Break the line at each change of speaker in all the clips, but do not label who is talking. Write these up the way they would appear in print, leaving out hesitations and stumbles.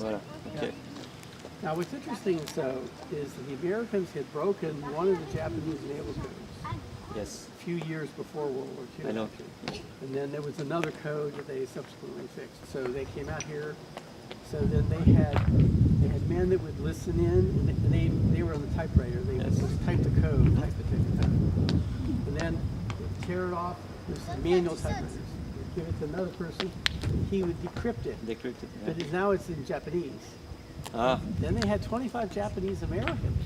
Voilà. Ok.
Now, what's interesting is that the Americans had broken one of the Japanese naval codes
Yes.
a few years before World War II.
I know.
Actually. And then there was another code that they subsequently fixed. So they came out here. So then they had men that would listen in, and they were on the typewriter. They would just type the code, type the ticket, and then they'd tear it off. This is manual typewriters. They'd give it to another person. He would decrypt it.
Decrypted.
But now it's in Japanese.
Ah.
Then they had 25 Japanese Americans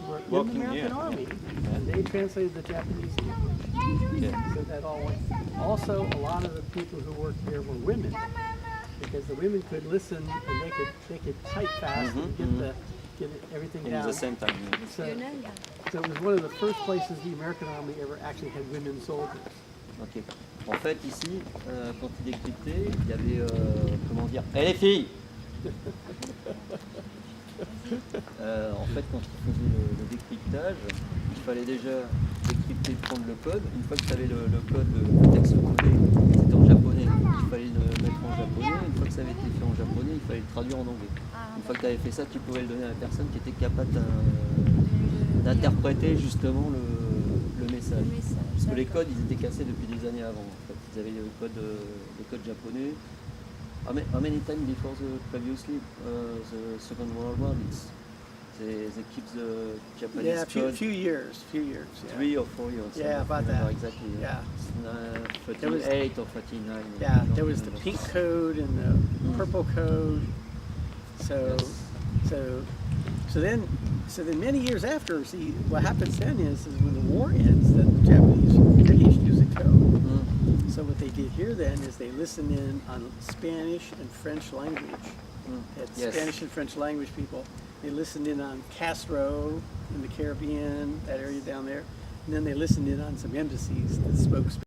who were in
Working
the American
here.
Army, and they translated the Japanese English.
Okay.
So that all went. Also, a lot of the people who worked here were women, because the women could listen and they could type fast and get everything
In
down.
the same time.
So it was one of the first places the American Army ever actually had women soldiers.
Ok. En fait, ici, quand il décryptait, il y avait, comment dire, les filles En fait, quand il faisait le décryptage, il fallait déjà décrypter, prendre le code. Une fois que tu avais le code, le texte codé, c'était en japonais, il fallait le mettre en japonais. Une fois que ça avait été fait en japonais, il fallait le traduire en anglais. Une fois que tu avais fait ça, tu pouvais le donner à la personne qui était capable d'interpréter justement le message. Parce que les codes, ils étaient cassés depuis des années avant. En fait. Ils avaient le code japonais. How many times before previously the Second World War, they keep the Japanese
Yeah,
code?
few years. Yeah.
3 or 4 years.
Yeah, about
I don't know
that.
exactly.
Yeah.
It's,
There was-
38 or 39.
Yeah,
I don't
there was the
remember.
pink code and the purple code. So,
Yes.
so then many years after, see, what happens then is when the war ends, then the British use a code. So what they did here then is they listened in on Spanish and French language. Had
Yes.
Spanish and French language people. They listened in on Castro in the Caribbean, that area down there. And then they listened in on some embassies that spoke Spanish.